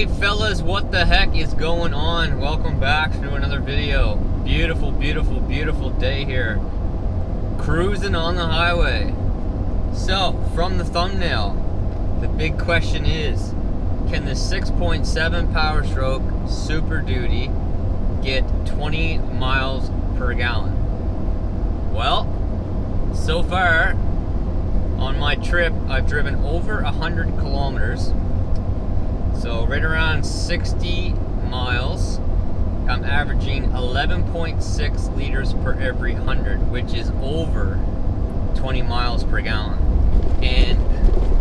Hey fellas, what the heck is going on? Welcome back to another video. Beautiful, beautiful, beautiful day here. Cruising on the highway. So, from the thumbnail, the big question is, can the 6.7 Powerstroke Super Duty get 20 miles per gallon? Well, so far on my trip, I've driven over 100 kilometers. So right around 60 miles, I'm averaging 11.6 liters per every 100, which is over 20 miles per gallon. And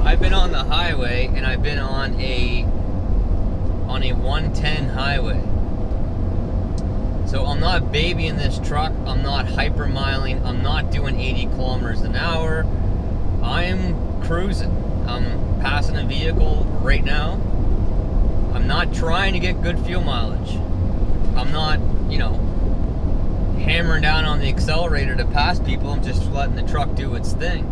I've been on the highway, and I've been on a 110 highway. So I'm not babying this truck, I'm not hypermiling, I'm not doing 80 kilometers an hour. I'm cruising. I'm passing a vehicle right now. I'm not trying to get good fuel mileage. I'm not, hammering down on the accelerator to pass people. I'm just letting the truck do its thing.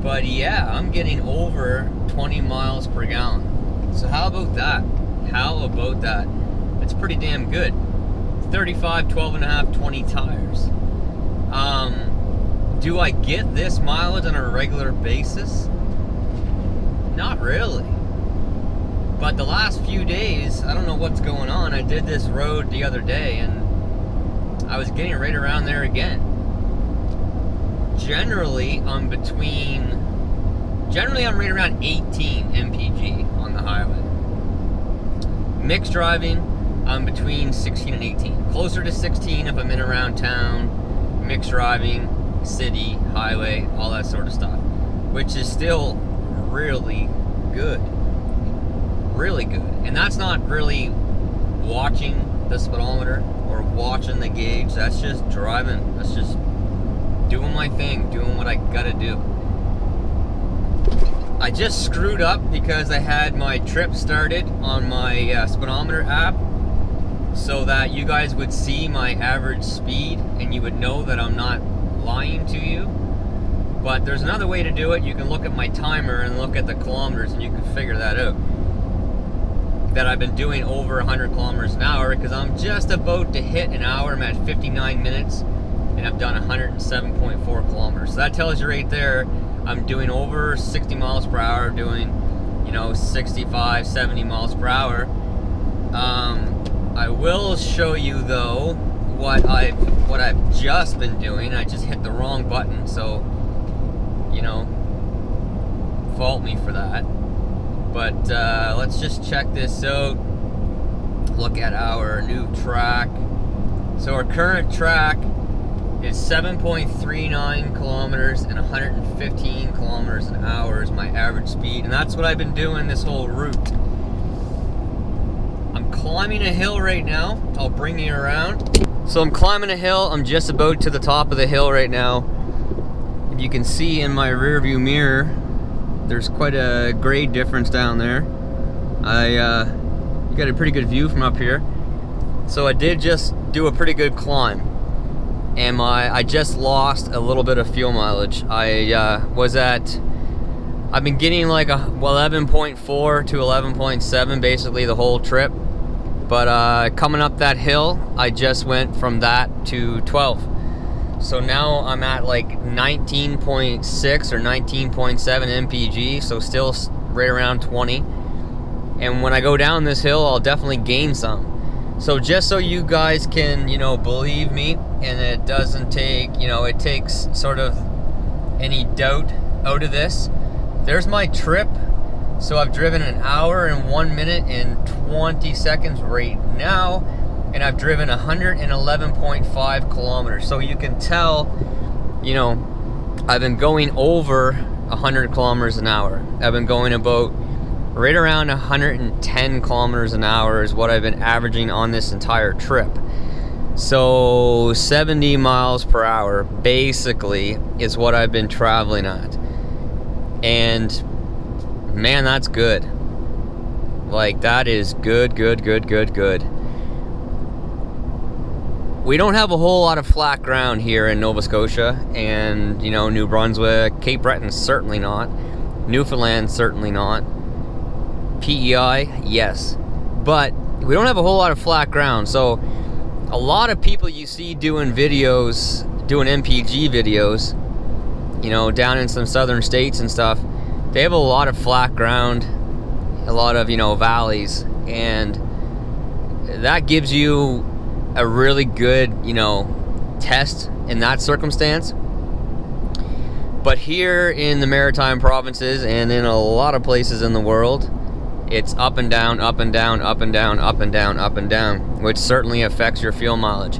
But yeah, I'm getting over 20 miles per gallon. So how about that? How about that? It's pretty damn good. 35, 12 and a half, 20 tires. Do I get this mileage on a regular basis? Not really. But the last few days, I don't know what's going on. I did this road the other day and I was getting right around there again. Generally, I'm right around 18 mpg on the highway. Mixed driving, I'm between 16 and 18. Closer to 16 if I'm in around town. Mixed driving, city, highway, all that sort of stuff. Which is still really good. Really good. And that's not really watching the speedometer or watching the gauge. That's just driving. That's just doing my thing, doing what I gotta do. I just screwed up because I had my trip started on my speedometer app so that you guys would see my average speed and you would know that I'm not lying to you. But there's another way to do it. You can look at my timer and look at the kilometers and you can figure that out. That I've been doing over 100 kilometers an hour because I'm just about to hit an hour. I'm at 59 minutes and I've done 107.4 kilometers. So that tells you right there I'm doing over 60 miles per hour, doing 65, 70 miles per hour. I will show you though what I've just been doing. I just hit the wrong button, so fault me for that. But let's just check this out. Look at our new track. So our current track is 7.39 kilometers and 115 kilometers an hour is my average speed. And that's what I've been doing this whole route. I'm climbing a hill right now. I'll bring you around. So I'm climbing a hill. I'm just about to the top of the hill right now. If you can see in my rear view mirror, there's quite a grade difference down there. You got a pretty good view from up here. So I did just do a pretty good climb. And I just lost a little bit of fuel mileage. I've been getting like a 11.4 to 11.7 basically the whole trip. But coming up that hill, I just went from that to 12. So now I'm at like 19.6 or 19.7 mpg, so still right around 20. And when I go down this hill, I'll definitely gain some. So just so you guys can, believe me, and it doesn't take, it takes sort of any doubt out of this. There's my trip. So I've driven an hour and 1 minute and 20 seconds right now. And I've driven 111.5 kilometers. So you can tell, I've been going over 100 kilometers an hour. I've been going about right around 110 kilometers an hour is what I've been averaging on this entire trip. So 70 miles per hour basically is what I've been traveling at. And man, that's good. Like, that is good. We don't have a whole lot of flat ground here in Nova Scotia and, New Brunswick. Cape Breton, certainly not. Newfoundland, certainly not. PEI? Yes. But we don't have a whole lot of flat ground. So a lot of people you see doing videos, doing MPG videos, you know, down in some southern states and stuff, they have a lot of flat ground, a lot of, you know, valleys, and that gives you a really good, you know, test in that circumstance. But here in the Maritime provinces and in a lot of places in the world, it's up and down, up and down, up and down, up and down, up and down, which certainly affects your fuel mileage.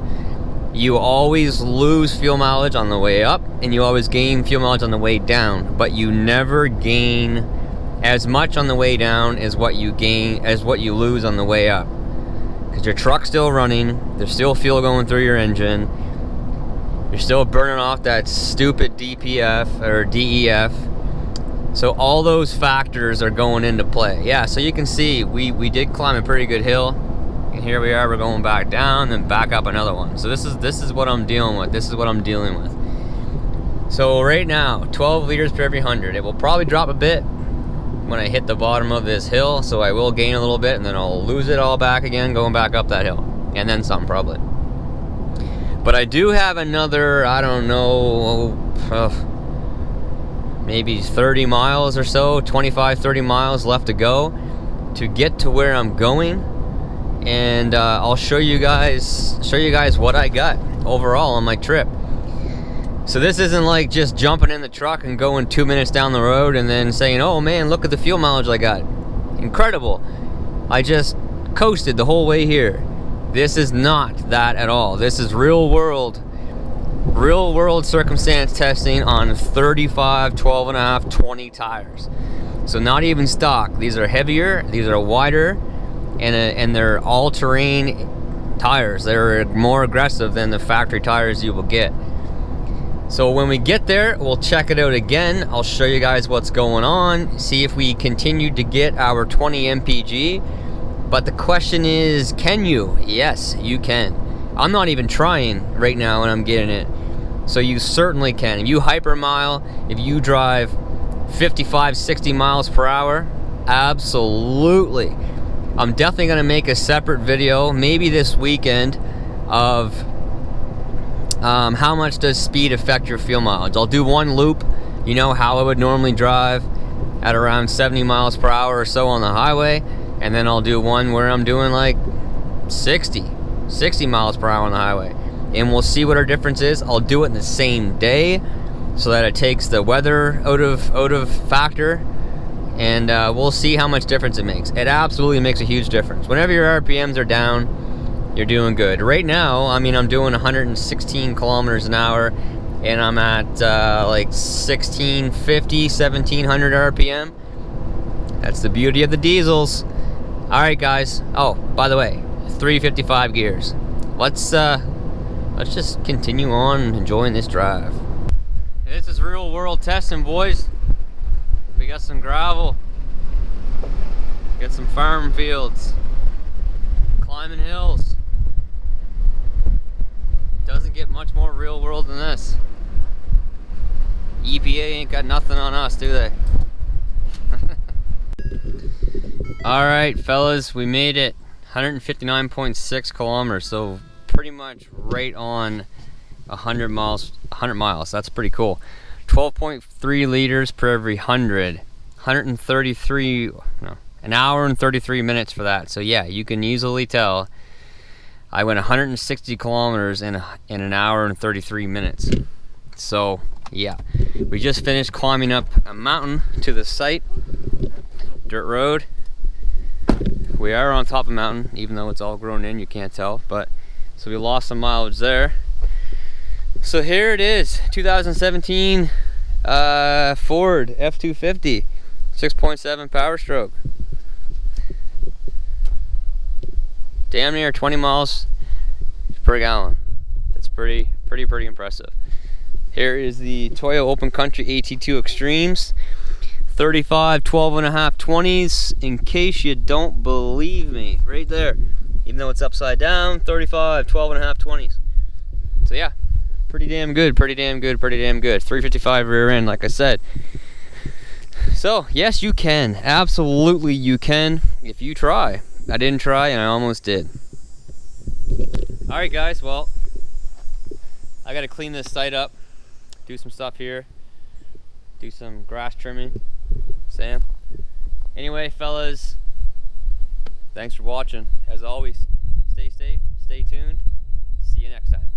You always lose fuel mileage on the way up, and you always gain fuel mileage on the way down, but you never gain as much on the way down as what you lose on the way up. Because your truck's still running, there's still fuel going through your engine, you're still burning off that stupid DPF or DEF. So all those factors are going into play. Yeah, so you can see we did climb a pretty good hill, and here we are, we're going back down, then back up another one. So this is what I'm dealing with. This is what I'm dealing with. So right now, 12 liters per every 100. It will probably drop a bit when I hit the bottom of this hill, so I will gain a little bit, and then I'll lose it all back again going back up that hill, and then some probably. But I do have another, I don't know, maybe 30 miles or so, 25, 30 miles left to go to get to where I'm going, and I'll show you guys what I got overall on my trip. So this isn't like just jumping in the truck and going 2 minutes down the road and then saying, oh man, look at the fuel mileage I got. Incredible. I just coasted the whole way here. This is not that at all. This is real world circumstance testing on 35, 12.5, 20 tires. So not even stock. These are heavier, these are wider, and they're all-terrain tires. They're more aggressive than the factory tires you will get. So when we get there, we'll check it out again. I'll show you guys what's going on, see if we continue to get our 20 mpg. But the question is, can you? Yes, you can. I'm not even trying right now and I'm getting it. So you certainly can. If you hypermile, if you drive 55, 60 miles per hour, absolutely. I'm definitely gonna make a separate video, maybe this weekend, of how much does speed affect your fuel mileage. I'll do one loop, you know, how I would normally drive at around 70 miles per hour or so on the highway, and then I'll do one where I'm doing like 60 miles per hour on the highway, and we'll see what our difference is. I'll do it in the same day so that it takes the weather out of factor, and we'll see how much difference it makes. It absolutely makes a huge difference. Whenever your RPMs are down, you're doing good. Right now, I mean, I'm doing 116 kilometers an hour, and I'm at like 1650, 1700 RPM. That's the beauty of the diesels. All right, guys. Oh, by the way, 355 gears. Let's just continue on enjoying this drive. This is real world testing, boys. We got some gravel, got some farm fields, climbing hills. Doesn't get much more real world than this. EPA ain't got nothing on us, do they? Alright fellas, we made it. 159.6 kilometers, so pretty much right on 100 miles. That's pretty cool. 12.3 liters per every 100. 133, no, an hour and 33 minutes for that. So yeah, you can easily tell I went 160 kilometers in an hour and 33 minutes. So yeah, we just finished climbing up a mountain to the site. Dirt road. We are on top of a mountain, even though it's all grown in, you can't tell. But so we lost some mileage there. So here it is, 2017 Ford F-250, 6.7 Powerstroke. Damn near 20 miles per gallon. That's pretty impressive. Here is the Toyo Open Country AT2 Extremes. 35, 12.5, 20s, in case you don't believe me, right there. Even though it's upside down, 35, 12.5, 20s. So yeah, pretty damn good, pretty damn good, pretty damn good. 355 rear end, like I said. So yes, you can. Absolutely you can if you try. I didn't try and I almost did. Alright guys, well, I gotta clean this site up, do some stuff here, do some grass trimming. Sam. Anyway, fellas, thanks for watching. As always, stay safe, stay tuned. See you next time.